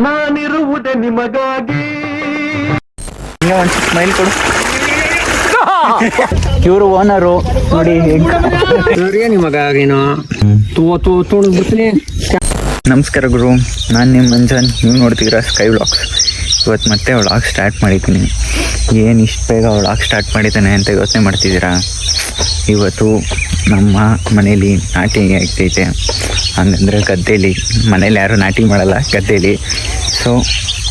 ನಾನಿರುವುದೇ ನಿಮಗಾಗಿ. ಒಂದು ಸ್ಮೈಲ್ ಕೊಡು. ಇವರು ಓನರು ನೋಡಿ. ನಿಮಗಾಗಿನೋ ಬಿಡ್ತೀನಿ. ನಮಸ್ಕಾರ ಗುರು, ನಾನು ನಿಮ್ಮ ಮಂಜನ್. ನೀವು ನೋಡ್ತಿದ್ದೀರಾ ಸ್ಕೈ ವ್ಲಾಗ್ಸ್. ಇವತ್ತು ಮತ್ತೆ ವ್ಲಾಗ್ ಸ್ಟಾರ್ಟ್ ಮಾಡಿದ್ದೀನಿ. ಏನು ಇಷ್ಟು ಬೇಗ ವ್ಲಾಗ್ ಸ್ಟಾರ್ಟ್ ಮಾಡಿದ್ದಾನೆ ಅಂತ ಯೋಚನೆ ಮಾಡ್ತಿದ್ದೀರಾ? ಇವತ್ತು ನಮ್ಮ ಮನೇಲಿ ನಾಟಿ ಆಗ್ತೈತೆ. ಹಂಗಂದರೆ ಗದ್ದೆಯಲ್ಲಿ, ಮನೇಲಿ ಯಾರು ನಾಟಿ ಮಾಡಲ್ಲ, ಗದ್ದೆಯಲ್ಲಿ. ಸೊ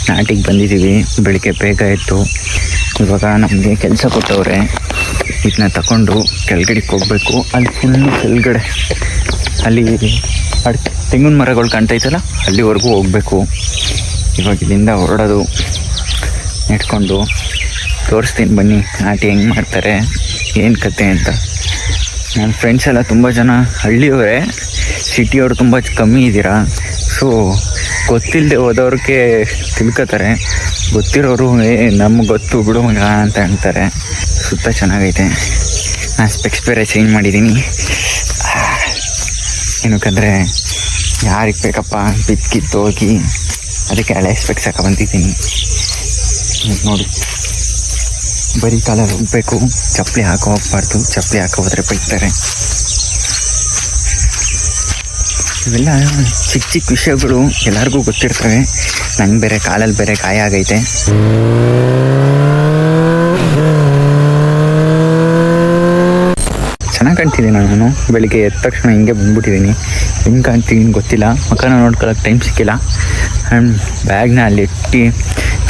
ನಾಟಿಗೆ ಬಂದಿದ್ದೀವಿ. ಬೆಳಿಗ್ಗೆ ಬೇಗ ಇತ್ತು. ಇವಾಗ ನಮಗೆ ಕೆಲಸ ಕೊಟ್ಟವ್ರೆ. ಇದನ್ನ ತಗೊಂಡು ಕೆಳಗಡೆಗೆ ಹೋಗ್ಬೇಕು. ಅಲ್ಲಿ ಫುಲ್ಲು ಕೆಳಗಡೆ ಅಲ್ಲಿ ತೆಂಗಿನ ಮರಗಳು ಕಾಣ್ತೈತಲ್ಲ, ಅಲ್ಲಿವರೆಗೂ ಹೋಗಬೇಕು. ಇವಾಗ ಇಲ್ಲಿಂದ ಹೊರಡೋದು. ನೆಟ್ಕೊಂಡು ತೋರಿಸ್ತೀನಿ ಬನ್ನಿ ನಾಟಿ ಹೆಂಗೆ ಮಾಡ್ತಾರೆ, ಏನು ಕತೆ ಅಂತ. ನನ್ನ ಫ್ರೆಂಡ್ಸ್ ಎಲ್ಲ ತುಂಬ ಜನ ಹಳ್ಳಿಯವರೇ, ಸಿಟಿಯವರು ತುಂಬ ಕಮ್ಮಿ ಇದ್ದೀರಾ. ಸೊ ಗೊತ್ತಿಲ್ಲದೆ ಹೋದವ್ರಿಗೆ ತಿಳ್ಕೊತಾರೆ, ಗೊತ್ತಿರೋರು ನಮ್ಗೆ ಗೊತ್ತು ಬಿಡು ಮಗ ಅಂತ ಅಂತಾರೆ. ಸುತ್ತ ಚೆನ್ನಾಗೈತೆ. ನಾನು ಸ್ಪೆಕ್ಸ್ ಬೇರೆ ಚೇಂಜ್ ಮಾಡಿದ್ದೀನಿ. ಏನಕ್ಕಂದರೆ ಯಾರಿಗೆ ಬೇಕಪ್ಪ ಬಿತ್ಕಿತ್ತು ಹೋಗಿ, ಅದಕ್ಕೆ ಹಳೆ ಸ್ಪೆಕ್ಸ್ ಹಾಕೊ ಬಂದಿದ್ದೀನಿ. ನೋಡಿ, ಬರೀ ಕಾಲಲ್ಲಿ ಹೋಗಬೇಕು, ಚಪ್ಪಲಿ ಹಾಕೋ ಹೋಗ್ಬಾರ್ದು. ಚಪ್ಪಲಿ ಹಾಕೋ ಹೋದರೆ ಬೈತಾರೆ. ಇವೆಲ್ಲ ಚಿಕ್ಕ ಚಿಕ್ಕ ವಿಷಯಗಳು ಎಲ್ಲರಿಗೂ ಗೊತ್ತಿರ್ತವೆ. ನಂಗೆ ಬೇರೆ ಕಾಲಲ್ಲಿ ಬೇರೆ ಗಾಯ ಆಗೈತೆ. ಚೆನ್ನಾಗಿ ಕಾಣ್ತಿದ್ದೀನಿ ನಾನು. ಬೆಳಿಗ್ಗೆ ಎದ್ದ ತಕ್ಷಣ ಹಿಂಗೆ ಬಂದ್ಬಿಟ್ಟಿದ್ದೀನಿ. ಹೆಂಗೆ ಕಾಣ್ತೀನಿ ಗೊತ್ತಿಲ್ಲ, ಮಕ್ಕನ ನೋಡ್ಕೊಳ್ಳೋಕೆ ಟೈಮ್ ಸಿಕ್ಕಿಲ್ಲ. ಆ್ಯಂಡ್ ಬ್ಯಾಗ್ನ ಅಲ್ಲಿ ಇಟ್ಟು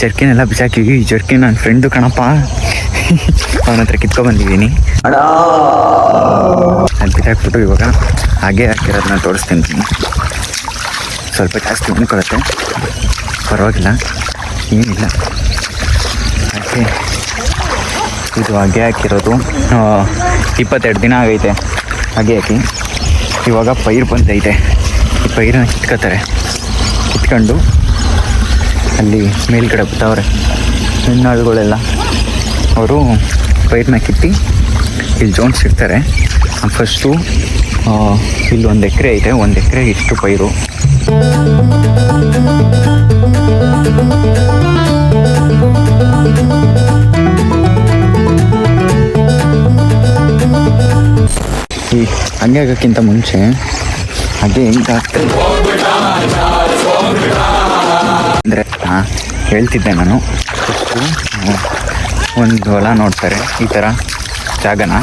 ಜರ್ಕಿನೆಲ್ಲ ಬಿಸಾಕಿವಿ. ಈ ಜರ್ಕಿನ್ ನನ್ನ ಫ್ರೆಂಡು ಕಣಪ್ಪ, ಅವನ ಹತ್ರ ಕಿತ್ಕೊಬಂದಿದ್ದೀನಿ. ಅದು ಬಿಸಾಕ್ಬಿಟ್ಟು ಇವಾಗ ಹಾಗೆ ಹಾಕಿರೋದನ್ನ ತೋರಿಸ್ತೀನಿ. ಸ್ವಲ್ಪ ಜಾಸ್ತಿ ಉಣ್ಕೊಳತ್ತೆ, ಪರವಾಗಿಲ್ಲ, ಏನಿಲ್ಲ. ಹಾಗೆ ಇದು ಹಾಗೆ ಹಾಕಿರೋದು 22 ದಿನ ಆಗೈತೆ ಹಾಗೆ ಹಾಕಿ. ಇವಾಗ ಪೈರು ಬಂದೈತೆ. ಈ ಪೈರನ್ನ ಕಿತ್ಕೋತಾರೆ. ಕಿತ್ಕೊಂಡು ಅಲ್ಲಿ ಮೇಲ್ಗಡೆ ಬರ್ತಾವ್ರೆ ಹೆಣ್ಣಾಳುಗಳೆಲ್ಲ. ಅವರು ಪೈರನ್ನ ಕಿತ್ತಿ ಇಲ್ಲಿ ಜೋಡಿಸಿರ್ತಾರೆ. ಫಸ್ಟು ಇಲ್ಲಿ 1 ಎಕರೆ ಐತೆ. 1 ಎಕರೆಗೆ ಇಷ್ಟು ಪೈರು. ಈ ಹಂಗೆ ಆಗೋಕ್ಕಿಂತ ಮುಂಚೆ ಹಾಗೆ ಹೆಂಗೆ ಆಗ್ತದೆ ಅಂದರೆ ಹೇಳ್ತಿದ್ದೆ ನಾನು. ಫಸ್ಟು ಒಂದು ಹೊಲ ನೋಡ್ತಾರೆ, ಈ ಥರ ಜಾಗನ.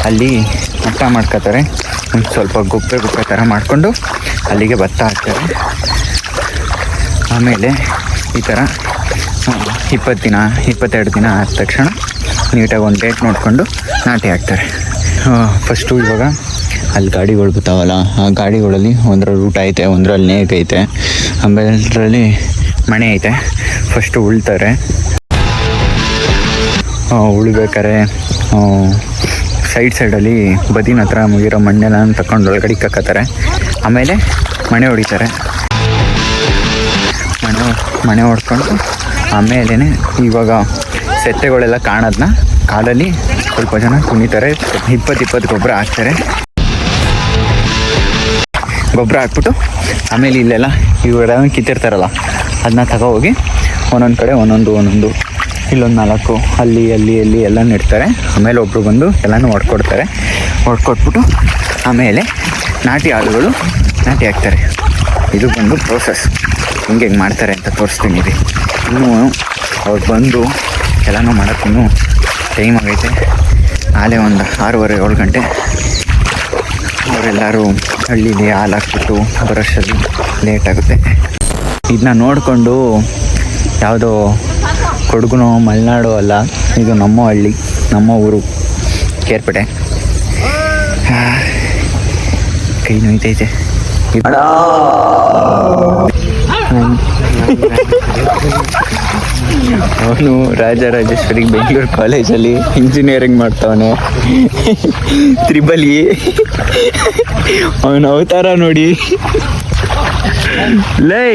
ಅಲ್ಲಿ ಮಟ್ಟ ಮಾಡ್ಕೋತಾರೆ. ಒಂದು ಸ್ವಲ್ಪ ಗುಪ್ಪೆ ಥರ ಮಾಡಿಕೊಂಡು ಅಲ್ಲಿಗೆ ಭತ್ತ ಹಾಕ್ತಾರೆ. ಆಮೇಲೆ ಈ ಥರ 20 ದಿನ 22 ದಿನ ಆದ ತಕ್ಷಣ ನೀಟಾಗಿ ಒಂದು ಡೇಟ್ ನೋಡಿಕೊಂಡು ನಾಟಿ ಹಾಕ್ತಾರೆ. ಫಸ್ಟು ಇವಾಗ ಅಲ್ಲಿ ಗಾಡಿಗಳು ಬರ್ತಾವಲ್ಲ, ಆ ಗಾಡಿಗಳಲ್ಲಿ ಒಂದರಲ್ಲಿ ರೂಟ್ ಐತೆ, ಒಂದರಲ್ಲಿ ನೇಕ್ ಐತೆ, ಆಮೇಲೆ ಮಣೆ ಐತೆ. ಫಸ್ಟು ಉಳ್ತಾರೆ. ಉಳ್ಬೇಕಾರೆ ಸೈಡಲ್ಲಿ ಬದಿನ ಹತ್ರ ಮುಗಿರೋ ಮಣ್ಣೆಲ್ಲ ತಗೊಂಡು ಒಳಗಡೆ ಕಕ್ಕತ್ತಾರೆ. ಆಮೇಲೆ ಮಣೆ ಹೊಡಿತಾರೆ. ಮಣೆ ಹೊಡ್ಕೊಂಡು ಆಮೇಲೆ ಇವಾಗ ಸೆತ್ತೆಗಳೆಲ್ಲ ಕಾಣೋದನ್ನ ಕಾಲಲ್ಲಿ ಸ್ವಲ್ಪ ಜನ ಕುಣಿತಾರೆ. 20 ಗೊಬ್ಬರ ಹಾಕ್ತಾರೆ. ಗೊಬ್ಬರ ಹಾಕ್ಬಿಟ್ಟು ಆಮೇಲೆ ಇಲ್ಲೆಲ್ಲ ಇವೆಲ್ಲ ಕಿತ್ತಿರ್ತಾರಲ್ಲ, ಅದನ್ನ ತಗೋಗಿ ಒಂದೊಂದು ಕಡೆ ಒಂದೊಂದು ಇಲ್ಲೊಂದು 4 ಅಲ್ಲಿ ಎಲ್ಲ ನೆಡ್ತಾರೆ. ಆಮೇಲೆ ಒಬ್ಬರು ಬಂದು ಎಲ್ಲನೂ ಹೊಡ್ಕೊಡ್ತಾರೆ. ಹೊಡ್ಕೊಟ್ಬಿಟ್ಟು ಆಮೇಲೆ ನಾಟಿ ಆಳುಗಳು ನಾಟಿ ಹಾಕ್ತಾರೆ. ಇದು ಬಂದು ಪ್ರೋಸೆಸ್. ಹಿಂಗೆ ಮಾಡ್ತಾರೆ ಅಂತ ತೋರಿಸ್ತೀನಿ. ಇನ್ನೂ ಅವ್ರು ಬಂದು ಎಲ್ಲನೂ ಮಾಡೋಕ್ಕೂ ಟೈಮ್ ಆಗೈತೆ. ಆಲೇ ಒಂದು 6:30-7 ಗಂಟೆ. ಅವರೆಲ್ಲರೂ ಹಳ್ಳೀಲಿ ಹಾಲು ಹಾಕ್ಬಿಟ್ಟು ಬರೋಷ್ಟರಲ್ಲಿ ಲೇಟ್ ಆಗುತ್ತೆ. ಇದನ್ನ ನೋಡಿಕೊಂಡು ಯಾವುದೋ ಕೊಡಗುನೋ ಮಲೆನಾಡು ಅಲ್ಲ, ಇದು ನಮ್ಮ ಹಳ್ಳಿ, ನಮ್ಮ ಊರು ಕೇರ್ಪೇಟೆ. ಕೈ ನೋಯ್ತೈತೆ. ಅವನು ರಾಜರಾಜೇಶ್ವರಿ ಬೆಂಗಳೂರು ಕಾಲೇಜಲ್ಲಿ ಇಂಜಿನಿಯರಿಂಗ್ ಮಾಡ್ತಾವನೆ. 3E. ಅವನ ಅವತಾರ ನೋಡಿ. ಲೈ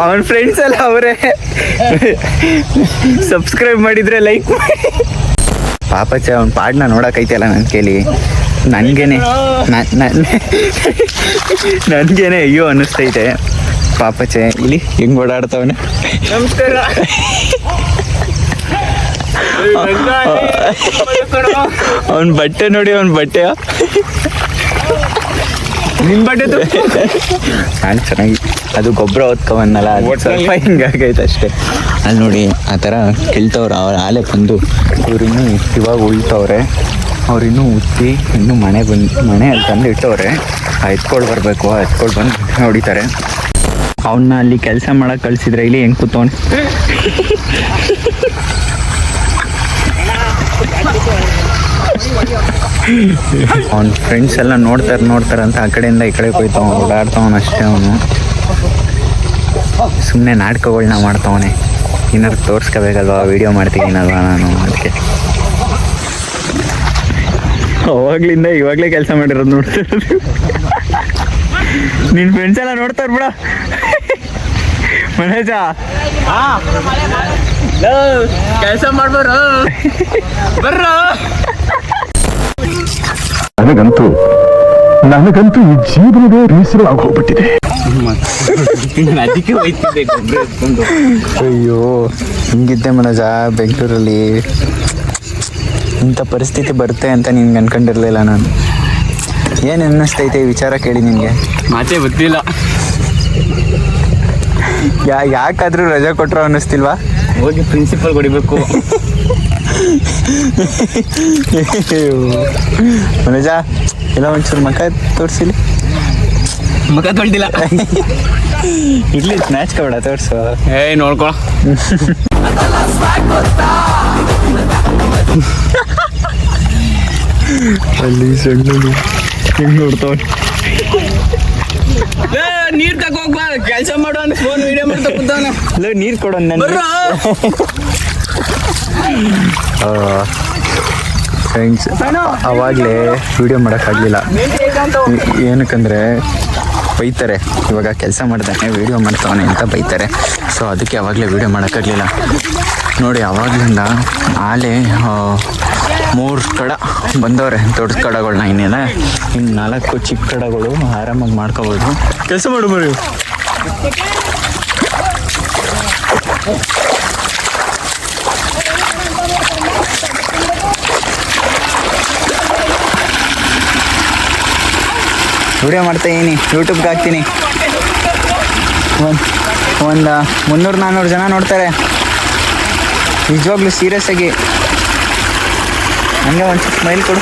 ಅವನ ಫ್ರೆಂಡ್ಸ್ ಎಲ್ಲ ಅವರೇ. ಸಬ್ಸ್ಕ್ರೈಬ್ ಮಾಡಿದ್ರೆ ಲೈಕ್ ಮಾಡಿ. ಪಾಪಚ್ಚ ಅವ್ನ ಪಾಡ್ನ ನೋಡೋಕೈತಲ್ಲ ನನ್ನ ಕೇಳಿ ನನಗೇನೆ ನನಗೇನೆ ಅಯ್ಯೋ ಅನ್ನಿಸ್ತೈತೆ. ಪಾಪಚ್ಚೆ ಇಲ್ಲಿ ಹೆಂಗೆ ಓಡಾಡ್ತವನೆ. ನಮಸ್ಕಾರ. ಅವನ ಬಟ್ಟೆ ನೋಡಿ, ಅವನ ಬಟ್ಟೆ ನಿಮ್ ಬಟ್ಟೆ ನಾನು ಚೆನ್ನಾಗಿ ಅದು ಗೊಬ್ಬರ ಹೊತ್ಕೊಂಬನ್ನಲ್ಲ, ಅದು ಸ್ವಲ್ಪ ಹಿಂಗಾಗೈತೆ ಅಷ್ಟೇ. ಅಲ್ಲಿ ನೋಡಿ ಆ ಥರ ಕೆಲ್ತವ್ರು ಅವ್ರು ಆಲೆ ಬಂದು ಇವ್ರಿನ್ನೂ ಇವಾಗ ಉಳ್ತವ್ರೆ. ಅವ್ರಿನ್ನೂ ಉತ್ತಿ ಇನ್ನೂ ಮನೆ ಅಲ್ಲಿ ತಂದು ಇಟ್ಟವ್ರೆ. ಎತ್ಕೊಂಡು ಬರಬೇಕು, ಎತ್ಕೊಂಡು ಬಂದು ಹೊಡಿತಾರೆ. ಅವನ್ನ ಅಲ್ಲಿ ಕೆಲಸ ಮಾಡಕ್ಕೆ ಕಳಿಸಿದ್ರೆ ಇಲ್ಲಿ ಹೆಂಗೆ ಕೂತವನೆ. ಅವನ ಫ್ರೆಂಡ್ಸ್ ಎಲ್ಲ ನೋಡ್ತಾರಂತ ಆ ಕಡೆಯಿಂದ ಈ ಕಡೆ ಹೋಯ್ತಾವ, ಓಡಾಡ್ತಾವನ ಅಷ್ಟೇ. ಅವನು ಸುಮ್ಮನೆ ನಾಟಕಗಳನ್ನ ಮಾಡ್ತಾವನೆ. ಏನಾದ್ರು ತೋರಿಸ್ಕೋಬೇಕಲ್ವಾ, ವೀಡಿಯೋ ಮಾಡ್ತಿದ್ದೀನಲ್ವಾ ನಾನು, ಅದಕ್ಕೆ. ಅವಾಗ್ಲಿಂದ ಇವಾಗಲೇ ಕೆಲಸ ಮಾಡಿರೋದು ನೋಡ್ತಿರೋದು. ನಿನ್ನ ಫ್ರೆಂಡ್ಸ್ ಎಲ್ಲ ನೋಡ್ತಾರ ಬಿಡ. ಮನೇಜ ಕೆಲಸ ಮಾಡ್ಬಾರ ಬರ್ರ. ನನಗಂತೂ ಈ ಜೀವನವೇ ಬೇಸರವಾಗಿ ಹೋಗ್ಬಿಟ್ಟಿದೆ. ಅದಕ್ಕೆ ಹೋಯ್ತಿದ್ದೆ ಗೊಬ್ಬರ ಎತ್ಕೊಂಡು. ಅಯ್ಯೋ ಹಿಂಗಿದ್ದೆ ಮನೋಜ, ಬೆಂಗಳೂರಲ್ಲಿ ಇಂಥ ಪರಿಸ್ಥಿತಿ ಬರುತ್ತೆ ಅಂತ ನಿನ್ಗೆ ಅನ್ಕೊಂಡಿರ್ಲಿಲ್ಲ ನಾನು. ಏನು ಅನ್ನಿಸ್ತೈತೆ ಈ ವಿಚಾರ ಕೇಳಿ ನಿನಗೆ? ಮಾತೇ ಗೊತ್ತಿಲ್ಲ. ಯಾಕಾದ್ರೂ ರಜಾ ಕೊಟ್ಟರು ಅನ್ನಿಸ್ತಿಲ್ವಾ? ಹೋಗಿ ಪ್ರಿನ್ಸಿಪಲ್ ಹೊಡಿಬೇಕು. ಮನೋಜ ಎಲ್ಲ ಒಂಚೂರು ಮಕ್ಕ ತೋರಿಸಿಲಿ. ಮುಖ ತೊಳ್ದಿಲ್ಲ. ಇರ್ಲಿ ನಾಚ್ಕೊಬೇಡ, ತೋರಿಸು. ನೋಡ್ಕೊ. ಅಲ್ಲಿ ಸಣ್ಣ ಹೆಂಗ್ ನೋಡ್ತಾವ. ನೀರ್ ತಗೋಗ್ಬಾ, ಕೆಲಸ ಮಾಡು ಅಂತ ಫೋನ್ ವಿಡಿಯೋ ಮಾಡ್ತಾ ಕೂತಾನ. ನೀರು ಕೊಡೋ ಫ್ರೆಂಡ್ಸ್. ಅವಾಗಲೇ ವಿಡಿಯೋ ಮಾಡೋಕ್ಕಾಗಲಿಲ್ಲ, ಏನಕ್ಕಂದರೆ ಬೈತಾರೆ. ಇವಾಗ ಕೆಲಸ ಮಾಡ್ತಾನೆ ವಿಡಿಯೋ ಮಾಡ್ತಾವನೆ ಅಂತ ಬೈತಾರೆ. ಸೊ ಅದಕ್ಕೆ ಅವಾಗಲೇ ವಿಡಿಯೋ ಮಾಡೋಕ್ಕಾಗಲಿಲ್ಲ. ನೋಡಿ ಅವಾಗಲಿಂದ ಆಲೆ 3 ಕಡ ಬಂದವ್ರೆ, ದೊಡ್ಡ ಕಡಗಳನ್ನ. ಇನ್ನೇನ ಇನ್ನು 4 ಚಿಕ್ಕ ಕಡಗಳು ಆರಾಮಾಗಿ ಮಾಡ್ಕೋಬೋದು. ಕೆಲಸ ಮಾಡು ಬರೀ. ವಿಡಿಯೋ ಮಾಡ್ತಾ ಇದೀನಿ, ಯೂಟ್ಯೂಬ್ಗೆ ಹಾಕ್ತೀನಿ. ಒಂದು 300-400 ಜನ ನೋಡ್ತಾರೆ. ನಿಜವಾಗ್ಲೂ ಸೀರಿಯಸ್ ಆಗಿ. ಹಂಗೆ ಒಂದು ಸ್ಮೈಲ್ ಕೊಡು.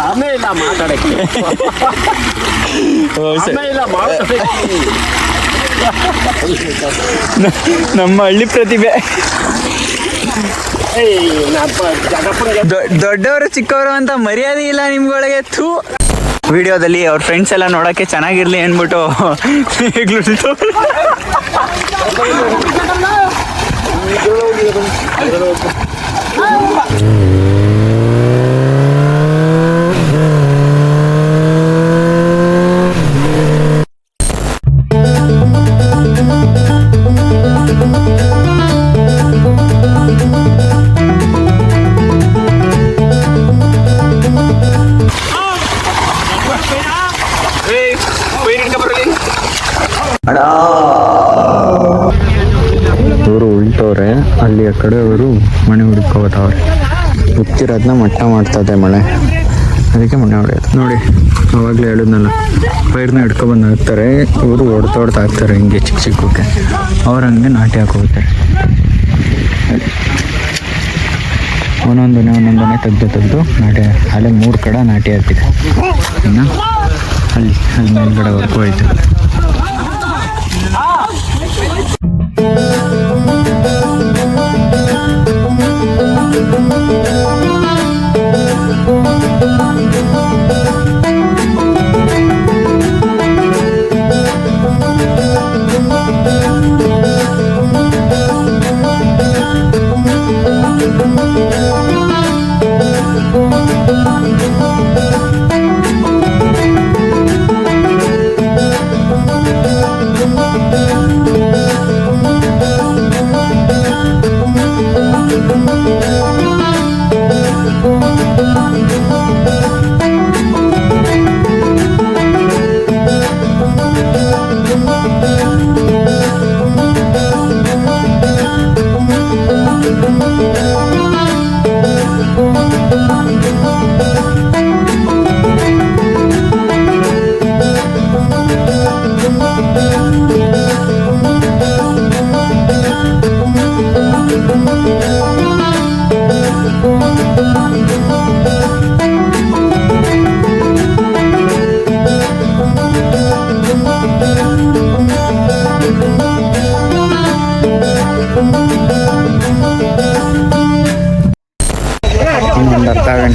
ಆಮೇಲೆ ಮಾತಾಡಕ್ಕೆ ನಮ್ಮ ಹಳ್ಳಿ ಪ್ರತಿಭೆ. ದೊಡ್ಡವರು ಚಿಕ್ಕವರು ಅಂತ ಮರ್ಯಾದೆ ಇಲ್ಲ ನಿಮ್ಗಳಿಗೆ. ಥೂ. ವಿಡಿಯೋದಲ್ಲಿ ಅವ್ರ ಫ್ರೆಂಡ್ಸ್ ಎಲ್ಲ ನೋಡೋಕ್ಕೆ ಚೆನ್ನಾಗಿರ್ಲಿ ಅಂದ್ಬಿಟ್ಟು ಅವರು ಉಳ್ತವ್ರೆ. ಅಲ್ಲಿ ಆ ಕಡೆ ಅವರು ಮನೆ ಹುಡುಕೋತಾವ್ರೆ. ಹುತ್ತಿರೋದನ್ನ ಮಟ್ಟ ಮಾಡ್ತದೆ ಮಳೆ, ಅದಕ್ಕೆ ಮನೆ ಹೊಡೆಯೋದು. ನೋಡಿ ಅವಾಗಲೇ ಹೇಳಿದ್ನಲ್ಲ, ಪೈರ್ನ ಹಿಡ್ಕೊಬಂದು ಹಾಕ್ತಾರೆ. ಇವರು ಹೊಡ್ತಾ ಹಾಕ್ತಾರೆ ಹಿಂಗೆ ಚಿಕ್ಕ ಚಿಕ್ಕಕ್ಕೆ. ಅವ್ರು ಹಂಗೆ ನಾಟಿ ಹಾಕೋಗ್ತಾರೆ. ಒಂದೊಂದನೇ ತೆಗ್ದು ನಾಟಿ. ಅಲ್ಲೇ 3 ಕಡೆ ನಾಟಿ ಹಾಕಿದೆ. ಇನ್ನು ಅಲ್ಲಿ ಮೇಲ್ಗಡೆವರೆಗೂ ಹೋಯ್ತು.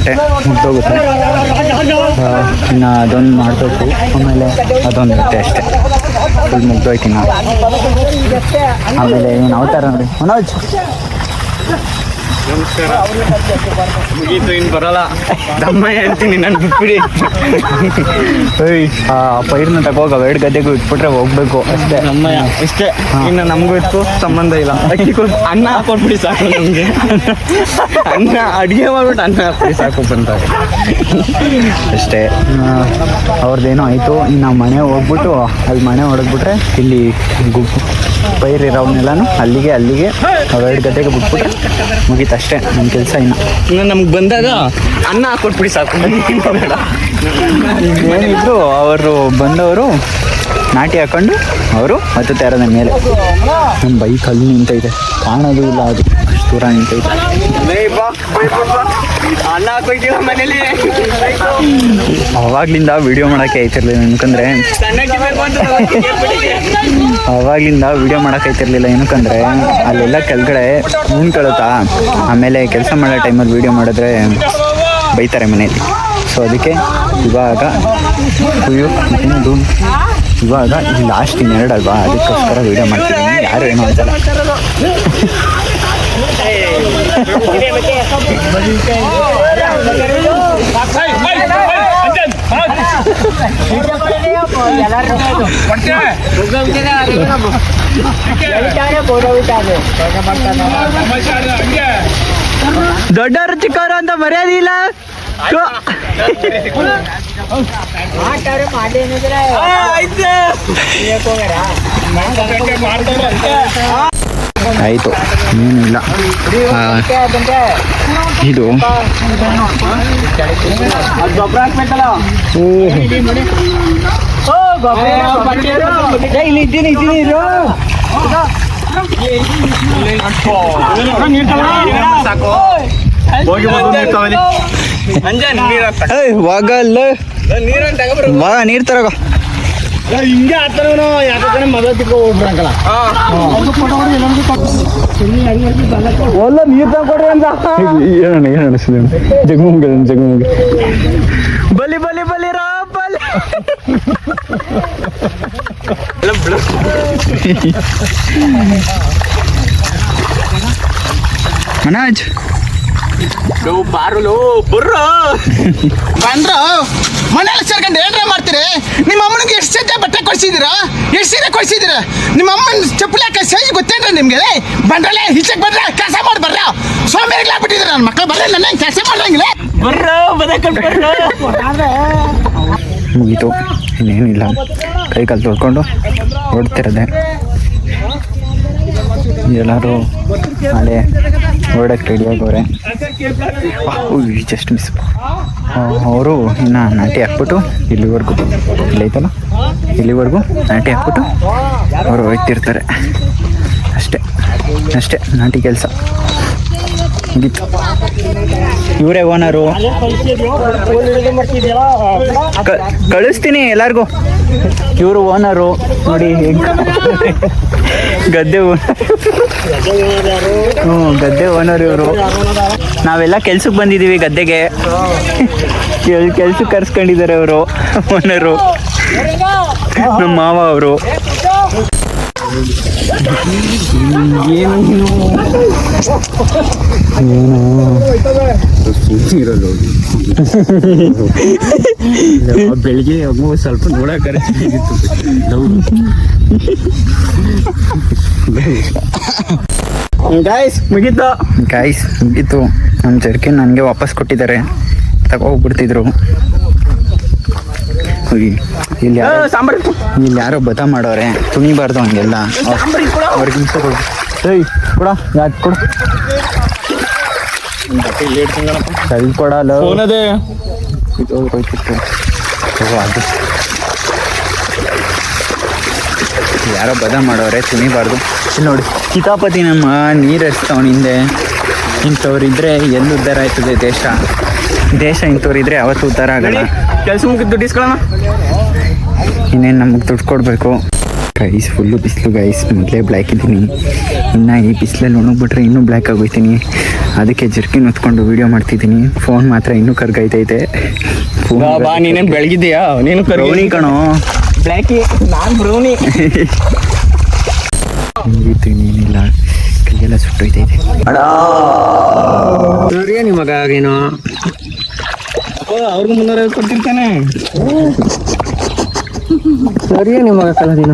ಗಂಟೆ ಮುಗ್ದೋಗುತ್ತೆ. ಇನ್ನು ಅದೊಂದು ಮಾಡಬೇಕು, ಆಮೇಲೆ ಅದೊಂದು ಇರುತ್ತೆ ಅಷ್ಟೇ, ಫುಲ್ ಮುಗ್ದೋಯ್ತು ಇನ್ನು. ಆಮೇಲೆ ಏನು ಅವತಾರ ನೋಡಿ ಮನೋಜ್. ನಮಸ್ಕಾರ. ಮುಗೀತು, ಇನ್ನು ಬರಲ್ಲ. ದಮ್ಮ ಹೇಳ್ತೀನಿ, ನಾನು ಬಿಟ್ಬಿಡಿ. ಏಯ್ ಆ ಪೈರ್ನ ತಗೋಗ 2 ಗದ್ದೆಗೂ ಇಟ್ಬಿಟ್ರೆ ಹೋಗ್ಬೇಕು ಅಷ್ಟೇ. ನಮ್ಮಯ್ಯ ಇಷ್ಟೇ, ಇನ್ನು ನಮಗೂ ಇತ್ತು ಸಂಬಂಧ ಇಲ್ಲ. ಅಕ್ಕಿ ಅನ್ನ ಹಾಕೊಟ್ಬಿಡಿ ಸಾಕು ನಮಗೆ. ಅನ್ನ ಅಡುಗೆ ಮಾಡ್ಬಿಟ್ಟು ಅನ್ನ ಹಾಕ್ಬಿಡಿ ಸಾಕು ಬಂದಾಗ ಅಷ್ಟೇ. ಅವ್ರದ್ದೇನೋ ಆಯಿತು. ಇನ್ನು ಮನೆ ಹೋಗ್ಬಿಟ್ಟು ಅಲ್ಲಿ ಮನೆ ಹೊಡೆದ್ಬಿಟ್ರೆ ಇಲ್ಲಿ ಪೈರ್ ಇರೋವನ್ನೆಲ್ಲನೂ ಅಲ್ಲಿಗೆ 2 ಗದ್ದೆಗೆ ಬಿಟ್ಬಿಟ್ರೆ ಮುಗೀತು ಅಷ್ಟೇ ನಮ್ಮ ಕೆಲಸ. ಇನ್ನು ನಮ್ಗೆ ಬಂದಾಗ ಅನ್ನ ಹಾಕೊಟ್ಬಿಡಿ ಸಾಕು, ಬೇಡ. ಏನಿದ್ರು ಅವರು ಬಂದವರು ನಾಟಿ ಹಾಕೊಂಡು ಅವರು ಹತ್ತುತ್ತಾ ಇರೋದ ಮೇಲೆ. ನಮ್ಮ ಬೈಕ್ ಅಲ್ಲಿ ನಿಂತೈತೆ, ಕಾಣೋದು ಇಲ್ಲ, ಅದು ಅಷ್ಟು ದೂರ ನಿಂತೈತೆ. ಅನ್ನ ಹಾಕೋಯ್ತೀವ ಮನೇಲಿ. ಅವಾಗ್ಲಿಂದ ವಿಡಿಯೋ ಮಾಡೋಕ್ಕೆ ಆಯ್ತಿರ್ಲಿಲ್ಲ, ಏನಕ್ಕಂದ್ರೆ ಅವಾಗ್ಲಿಂದ ವಿಡಿಯೋ ಮಾಡೋಕೆ ಆಯ್ತಿರ್ಲಿಲ್ಲ. ಏನಕ್ಕಂದ್ರೆ ಅಲ್ಲೆಲ್ಲ ಕೆಳಗಡೆ ಕಳುತ್ತಾ, ಆಮೇಲೆ ಕೆಲಸ ಮಾಡೋ ಟೈಮಲ್ಲಿ ವಿಡಿಯೋ ಮಾಡಿದ್ರೆ ಬೈತಾರೆ ಮನೇಲಿ. ಸೊ ಅದಕ್ಕೆ ಇವಾಗ ಇವಾಗ ಲಾಸ್ಟ್ ಇನ್ನೆರಡು ಅಲ್ವಾ, ಅದಕ್ಕೋಸ್ಕರ ವಿಡಿಯೋ ಮಾಡ್ತಿದ್ದೀನಿ. ಯಾರು ಏನೋ ಅಂತಲ್ಲ. ದೊಡ್ಡವರು ಚಿಕ್ಕವರು ಅಂತ ಮರ್ಯಾದೆ ಇಲ್ಲ. ಆಯಿತು, ಏನಿಲ್ಲ. ಇದು ಗೊಬ್ಬರ ಹಾಕ್ಬೇಕಲ್ಲ. ಇಲ್ಲಿ ಇದ್ದೀನಿ ಸಾಕು. ಹೋಗಿ ಹೋಗಲ್ಲ ಬಾ, ನೀರು ತರಗ. ಹಿಂಗೆ ಆಡ್ತಾರ ಯಾಕಂದ್ರೆ ಮಗ ತಿಕ್ಕೋ ಹೋಗ್ಬಿಡಂಕಲ್ಲ. ಒಲ್ಲ ನೀರು ತಗೊಡ್ರಿ ಅಂತ ಏನು ಅನಿಸ್ತದೆ ಜಗಮುಗ ಬಲಿ ಬಲಿ ಬಲಿ ರಾ ಬಲಿ. ಮನೋಜ್ ಬಾರು ಬರ್ರ ಬಂದ್ರು ಮನೇಲಿ ಸೇರ್ಕೊಂಡು ಏನ್ರ ಮಾಡ್ತೀರಿ? ನಿಮ್ಮ ಅಮ್ಮನಿಗೆ ಎಷ್ಟು ಸಜ್ಜೆ ಬಟ್ಟೆ ಕೊಡ್ಸಿದ್ದೀರಾ, ಎಷ್ಟು ಸೀರೆ ಕೊಡ್ಸಿದ್ದೀರಾ? ನಿಮ್ಮ ಅಮ್ಮನ ಚಪ್ಪಲಿ ಹಾಕಿ ಸೈಜ್ ಗೊತ್ತೇನ್ರಿ ನಿಮ್ಗೆ? ಬಂಡ್ರಲ್ಲೇ ಈಚೆಗೆ ಬಂದ್ರೆ ಕೆಲಸ ಮಾಡಿ ಬರ್ರ. ಸೋಮೇರಿಗಳಾಗ್ಬಿಟ್ಟಿದ್ರೆ ನನ್ನ ಮಕ್ಕಳು ಬರ್ರೆ, ನನ್ನ ಕೆಲಸ ಮಾಡಂಗಿಲ್ಲ. ಬರ್ರ ಮುಗೀತು, ಇನ್ನೇನಿಲ್ಲ. ಕೈ ಕಾಲು ತೊಳ್ಕೊಂಡು ಓಡ್ತಿರೋದೆ. ಎಲ್ಲರೂ ನಾಳೆ ಓಡಕ್ಕೆ ರೆಡಿಯಾಗವ್ರೆ. Just miss. ಅವರು ಇನ್ನು ನಾಟಿ ಹಾಕ್ಬಿಟ್ಟು ಇಲ್ಲಿವರೆಗೂ ಇಲ್ಲೈತಲ್ಲ, ಇಲ್ಲಿವರೆಗೂ ನಾಟಿ ಹಾಕ್ಬಿಟ್ಟು ಅವರು ಹೋಗ್ತಿರ್ತಾರೆ. ಅಷ್ಟೇ ನಾಟಿ ಕೆಲಸ ಮುಗೀತು. ಇವರೇ ಓನರು. ಕಳಿಸ್ತೀನಿ ಎಲ್ಲರಿಗೂ. ಇವರು ಓನರು ನೋಡಿ, ಗದ್ದೆ ಗದ್ದೆ ಓನರ್ ಇವರು. ನಾವೆಲ್ಲ ಕೆಲ್ಸಕ್ಕೆ ಬಂದಿದ್ದೀವಿ ಗದ್ದೆಗೆ. ಕೆಲ್ಸಕ್ಕೆ ಕರ್ಸ್ಕೊಂಡಿದ್ದಾರೆ ಅವರು ಓನರು, ನಮ್ಮ ಮಾವ ಅವರು. ಬೆಳಿಗ್ಗೆ ಸ್ವಲ್ಪ ನೋಡಕ್ಕೆ ಮುಗೀತು. ನಮ್ಮ ಜರ್ಕಿನ್ ನನಗೆ ವಾಪಸ್ ಕೊಟ್ಟಿದ್ದಾರೆ, ತಗೋಗ್ಬಿಡ್ತಿದ್ರು. ಇಲ್ಲಿ ಯಾರೋ ಬತ ಮಾಡೋರೆ, ತುಣಿಬಾರ್ದು ಹಂಗೆಲ್ಲ. ಅವ್ರಿಗೆ ಹಿಂಸೆ ಕೊಡು. ಕೊಡ ಯಾಕೆ ಕೊಡು, ಸರಿ ಕೊಡಲ್ಲ. ಇದು ಹೋಯ್ತಿತ್ತು ಅದು. ಯಾರೋ ಬದ ಮಾಡೋರೆ, ತುಣಿಬಾರ್ದು. ಇಲ್ಲಿ ನೋಡಿ ಕಿತಾಪತಿ ನಮ್ಮ ನೀರು ಹರಿಸ್ತಾವನ ಹಿಂದೆ. ಇಂಥವ್ರಿದ್ರೆ ಎಲ್ಲಿ ಉದ್ಧಾರ ಆಯ್ತದೆ ದೇಶ ಇಂಥವ್ರಿದ್ರೆ ಯಾವತ್ತು ಉದ್ಧಾರ ಆಗಲ್ಲ. ಕೆಲಸ ಮುಗಿದು ದುಡ್ಡು ಇಸ್ಕೊಳ್ಳೋಣ. ಇನ್ನೇನು ನಮಗೆ ದುಡ್ಡು ಕೊಡಬೇಕು. ಗೈಸ್ ಫುಲ್ಲು ಬಿಸಿಲು ಗೈಸ್. ಮೊದಲೇ ಬ್ಲ್ಯಾಕ್ ಇದ್ದೀನಿ, ಇನ್ನು ಈ ಬಿಸಿಲಲ್ಲಿ ಒಣಗ್ಬಿಟ್ರೆ ಇನ್ನೂ ಬ್ಲ್ಯಾಕ್ ಆಗೋಯ್ತೀನಿ. ಅದಕ್ಕೆ ಜರ್ಕಿನ್ ಹೊತ್ಕೊಂಡು ವಿಡಿಯೋ ಮಾಡ್ತಿದ್ದೀನಿ. ಫೋನ್ ಮಾತ್ರ ಇನ್ನೂ ಕರ್ಗೈತೈತೆ. ಬಾ ನೀನೇನು ಬೆಳಗಿದ್ಯಾ? ನೀನು ಬ್ರೌನಿ ಕಣೋ. ಬ್ಲ್ಯಾಕಿ, ನಾನು ಬ್ರೌನಿ. ಮುಗೀತು, ಇನ್ನೇನಿಲ್ಲ, ಕೈಯೆಲ್ಲ ಸುಟ್ಟೋಯ್ತೈತೆ. ಸರಿಯಾ ನಿಮಗ ಏನೋ ಅವ್ರಿಗೂ 350 ಕೊಡ್ತಿರ್ತಾನೆ. ಸರಿಯಾ ನಿಮಗ ಕಲದಿನ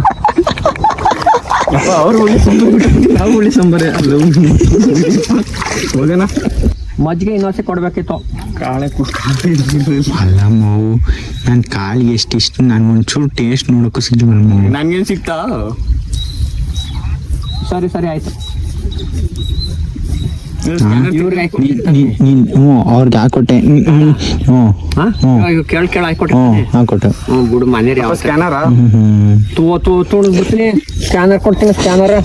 ಅವ್ರು ಉಳ್ಳಿ ಸಂಬರ, ನಾವು ಉಳ್ಳಿ ಸಂಬರ. ಹೋಗೋಣ. ಮಜ್ಜಿಗೆ ಇನ್ನೊಸೆ ಕೊಡ್ಬೇಕಿತ್ತು. ಕಾಳೆ ಅಲ್ಲ ಮಾವು, ನನ್ನ ಕಾಳಿಗೆ ಎಷ್ಟಿಷ್ಟು, ನಾನು ಒಂಚೂರು ಟೇಸ್ಟ್ ನೋಡೋಕ್ಕೂ ಸಿಗ್ಲಿಲ್ಲ ಮಾವು. ನನ್ಗೇನು ಸಿಗ್ತಾ? ಸರಿ ಸರಿ ಆಯ್ತು. ಅವ್ರಿಗೆ ಹಾಕೊಟ್ಟೆ. ಕೇಳ ಹಾಕೊಟ್ಟೆ. ಹಾಕೊಟ್ಟೆ ಬಿಡು ಮನೇರಿ. ಯಾವ ಸ್ಕ್ಯಾನರ ಬಿಡ್ತೀನಿ. ಸ್ಕ್ಯಾನರ್ ಕೊಡ್ತೀನಿ. ಸ್ಕ್ಯಾನರ್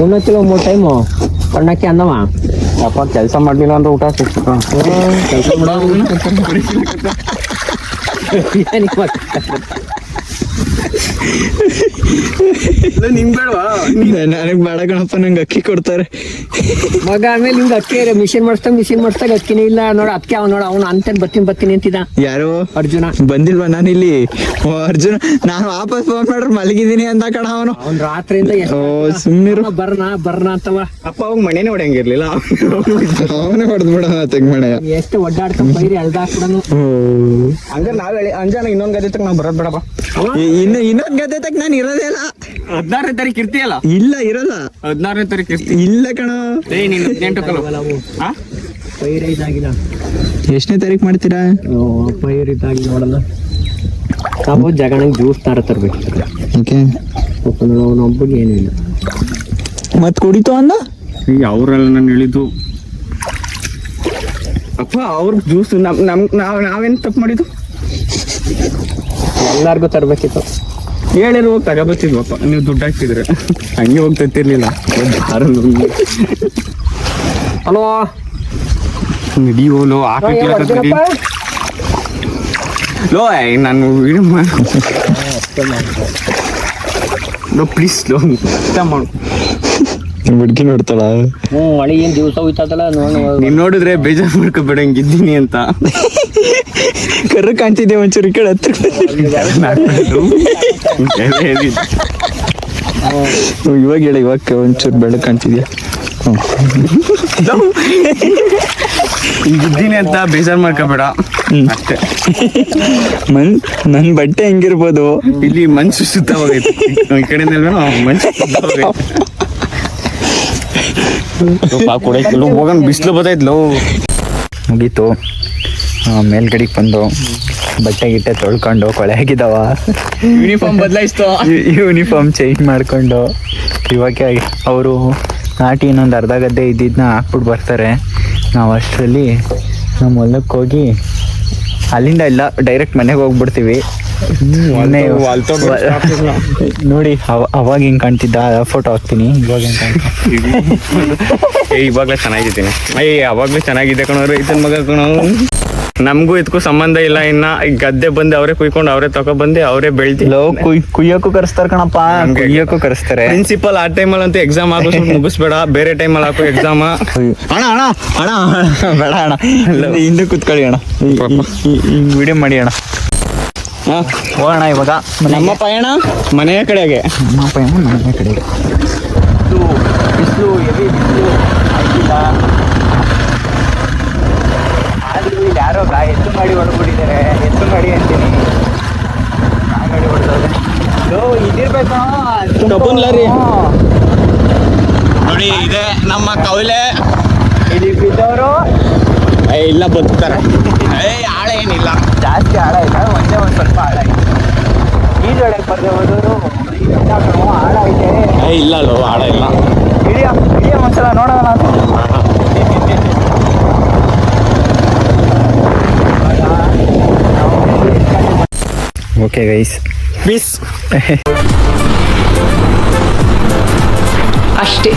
ಉಣ್ಣತ್ತಿಲ್ಲ 3 ಟೈಮು ಕಣ್ಣಾಕಿ ಅಂದವ. ಯಪ್ಪ ಕೆಲಸ ಮಾಡಲಿಲ್ಲ ಅಂದ್ರೆ ಊಟ ಕೆಲಸ ನಿಂಗೆ ಬೇಡವಾ? ನನಗೆ ಬೇಡ ಕಣಪ್ಪ, ನಂಗೆ ಅಕ್ಕಿ ಕೊಡ್ತಾರೆ ಮಗ. ಆಮೇಲೆ ನಿಂಗೆ ಅಕ್ಕಿ ಮಿಷಿನ್ ಮಾಡಿಸ್ದಾಗ ಅಕ್ಕಿನೇ ಇಲ್ಲ ನೋಡ. ಅದಕ್ಕೆ ಅವ್ನು ನೋಡ, ಅವ್ನು ಅಂತೇನು ಬರ್ತೀನಿ ಅಂತಿದ್ದ. ಯಾರು? ಅರ್ಜುನ ಬಂದಿಲ್ವಾ? ನಾನಿಲ್ಲಿ ಅರ್ಜುನ, ನಾನು ವಾಪಸ್ ಫೋನ್ ಮಾಡ್ರೆ ಮಲಗಿದ್ದೀನಿ ಅಂತ ಕಣ ಅವನು. ಅವ್ನು ರಾತ್ರಿಯಿಂದ ಸುಮ್ಮನಿರು. ಬರ್ನ ಅಂತವ. ಅಪ್ಪ ಅವಾಗ ಮನೇನೆ ಹೊಡೆಯಂಗಿರ್ಲಿಲ್ಲ, ಅವನೇ ಹೊಡೆದ್ ಬಿಡ ತೆಗ್ ಮಳೆ. ಎಷ್ಟು ಒಡ್ಡಾಡ್ತ ಬೈರಿ ಎಳ್ದಾಕ್ಬಿಡನು. ಹಂಗ ನಾವ್ ಹೇಳಿ ಅಂಜಾನ ಇನ್ನೊಂದ್ ಗದೆ ತಕ್ಕ ನಾವ್ ಬರೋದ್ ಬೇಡಪ್ಪ. ಇನ್ನೊಂದ್ ಗದೆ ತಕ್ಕ ನಾನು ಇರೋದೇ ಇಲ್ಲ. 16ನೇ ತಾರೀಕು ಇರ್ತೀಯಲ್ಲ? ಇಲ್ಲ, ಇರಲ್ಲ. 16ನೇ ತಾರೀಕು ಇರ್ತೀಯ? ಇಲ್ಲ ಕಣ. ನೀನು 18 ಕಲ ಪೈರ್ ಇದಾಗಿಲ್ಲ. ಎಷ್ಟನೇ ತಾರೀಕು ಮಾಡ್ತೀರಾ? ಪೈರ್ ಇದಾಗಿ ನೋಡಲ್ಲ. ನಾವು ಜಗಣಿಗೆ ಜ್ಯೂಸ್ ತರ ತರ್ಬೇಕು. ಓಕೆ, ಅವನೊಬ್ಬಗೆ ಏನೂ ಇಲ್ಲ. ಮತ್ ಕುಡಿತು ಅಂದ. ಅವರೆಲ್ಲ ನಾನು ಹೇಳಿದ್ದು ಅಪ್ಪ. ಅವ್ರಿಗೆ ಜ್ಯೂಸ್ ನಾವೇನು ತಪ್ಪು ಮಾಡಿದ್ದು? ಎಲ್ಲಾರ್ಗು ತರ್ಬೇಕಿತ್ತು. ಹೇಳಿರು ಹೋಗಿ ತಗೋಬತ್ತಿದ್ವಪ್ಪ. ನೀವು ದುಡ್ಡು ಹಾಕ್ತಿದ್ರೆ ಹಂಗೆ ಹೋಗಿ ತತ್ತಿರ್ಲಿಲ್ಲ. ಹಲೋ, ನಡಿಯೋಲೋ ಹಾಕಿ ಲೋ. ನಾನು ವಿಡಿಯೋ ಲೋ ಪ್ಲೀಸ್ ಲೋ ಇಷ್ಟ ಮಾಡು. ಹುಡುಗಿ ನೋಡ್ತಾಳ. ಮಳೆ ಏನ್ ದಿವಸ ಹೋಯ್ತದಲ್ಲ. ನೀನ್ ನೋಡಿದ್ರೆ ಬೇಜಾರು ಮಾಡ್ಕೊಬೇಡ, ಹಂಗಿದ್ದೀನಿ ಅಂತ. ಕರ್ರ ಕಾಣ್ತಿದ್ದೆ ಒಂಚೂರು ಈ ಕಡೆ ಹತ್ರ. ಇವಾಗ ಹೇಳಿ, ಇವಾಗ ಒಂಚೂರು ಬೆಳಕು ಕಾಣ್ತಿದ್ಯಾ? ಹಿಂಗಿದ್ದೀನಿ ಅಂತ ಬೇಜಾರು ಮಾಡ್ಕೋಬೇಡ ಅಷ್ಟೇ. ನನ್ ಬಟ್ಟೆ ಹೆಂಗಿರ್ಬೋದು? ಇಲ್ಲಿ ಮನ್ಸು ಸುತ್ತ ಹೋಗೈತಿ. ಈ ಕಡೆಯಿಂದ ಮನ್ಸು ಹೋಗೋಣ. ಬಿಸಿಲು ಬತ್ತೈತ್ಲೋ. ಮುಗೀತು. ಮೇಲ್ಗಡೆಗೆ ಬಂದು ಬಟ್ಟೆ ಗಿಟ್ಟೆ ತೊಳ್ಕೊಂಡು, ಕೊಳೆ ಆಗಿದ್ದಾವ. ಯೂನಿಫಾರ್ಮ್ ಬದಲಾಯಿಸ್ತು. ಯೂನಿಫಾರ್ಮ್ ಚೇಂಜ್ ಮಾಡ್ಕೊಂಡು ಇವಾಗ ಅವರು ನಾಟಿ ಇನ್ನೊಂದು ಅರ್ಧ ಗದ್ದೆ ಇದ್ದಿದ್ದನ್ನ ಹಾಕ್ಬಿಟ್ಟು ಬರ್ತಾರೆ. ನಾವು ಅಷ್ಟರಲ್ಲಿ ನಮ್ಮ ಹೊಲಕ್ಕೆ ಹೋಗಿ ಅಲ್ಲಿಂದ ಇಲ್ಲ ಡೈರೆಕ್ಟ್ ಮನೆಗೆ ಹೋಗ್ಬಿಡ್ತೀವಿ. ನೋಡಿ ಅವಾಗ ಹಿಂಗೆ ಕಾಣ್ತಿದ್ದ, ಫೋಟೋ ಹಾಕ್ತೀನಿ. ಇವಾಗ ಹೆಂಗೆ ಕಾಣ್ತೀನಿ? ಇವಾಗಲೇ ಚೆನ್ನಾಗಿದ್ದೀನಿ. ಅವಾಗಲೂ ಚೆನ್ನಾಗಿದೆ ಕಣೋ. ರೈತನ ಮಗ ಕಣೋ. ನಮಗೂ ಇದಕ್ಕೂ ಸಂಬಂಧ ಇಲ್ಲ. ಇನ್ನ ಗದ್ದೆ ಬಂದು ಅವರೇ ಕುಯ್ಕೊಂಡು ಅವರೇ ತಗೊಬಂದು ಅವರೇ ಬೆಳ್ತಿಲ್ಲ. ಕುಯ್ಯೋಕ್ಕೂ ಕರೆಸ್ತಾರೆ ಕಣಪ್ಪ, ಕುಯ್ಯೋಕ್ಕೂ ಕರೆಸ್ತಾರೆ. ಪ್ರಿನ್ಸಿಪಲ್ ಆ ಟೈಮಲ್ಲಿ ಅಂತೂ ಎಕ್ಸಾಮ್ ಆಗೋ ಮುಗಿಸ್ಬೇಡ, ಬೇರೆ ಟೈಮಲ್ಲಿ ಹಾಕೋ ಎಕ್ಸಾಮ್. ಅಣ್ಣ ಅಣ್ಣ ಅಣ್ಣ ಬೇಡ ಅಣ್ಣ, ಹಿಂದೆ ಕೂತ್ಕೊಳ್ಳಿ ಅಣ್ಣ, ವಿಡಿಯೋ ಮಾಡಿ ಅಣ್ಣ. ಹೋಗೋಣ ಇವಾಗ ನಮ್ಮ ಪಯಣ ಮನೆಯ ಕಡೆಗೆ. ನಮ್ಮ ಪಯಣ ಮನೆಯ ಕಡೆಗೆ. ಬಿಸಿಲು ಎವಿ ಬಿಸಿಲು ಆಗಿಲ್ಲ. ಆದರೂ ಇಲ್ಲಿ ಯಾರೋ ಎತ್ತು ಮಾಡಿ ಹೊಡ್ಬಿಟ್ಟಿದ್ದಾರೆ. ಎತ್ತು ಮಾಡಿ ಅಂತೀನಿ, ಗಾಡಿ ಹೊಡೆದವ್ರೆ. ಇದಿರ್ಬೇಕು ನೋಡಿ, ಇದೆ ನಮ್ಮ ಕವಲೆ. ಇಲ್ಲಿ ಬಿದ್ದವರು ಇಲ್ಲ ಬದುಕ್ತಾರೆ. ಆಳ ಏನಿಲ್ಲ, ಜಾಸ್ತಿ ಆಳ ಇಲ್ಲ, ಒಂದೇ ಒಂದು ಸ್ವಲ್ಪ ಆಳ ಇದೆ. ಈಜೊಳಗೆ ಬರ್ದೆ ಹೋದವರು ಆಳ ಐತೆ. ಇಲ್ಲ ಅಲ್ಲೋ, ಆಳ ಇಲ್ಲ. ಹಿಡಿಯೋ ಒಂದ್ಸಲ ನೋಡೋಣ. ಓಕೆ ಗೈಸ್, ಪೀಸ್ ಅಷ್ಟೇ.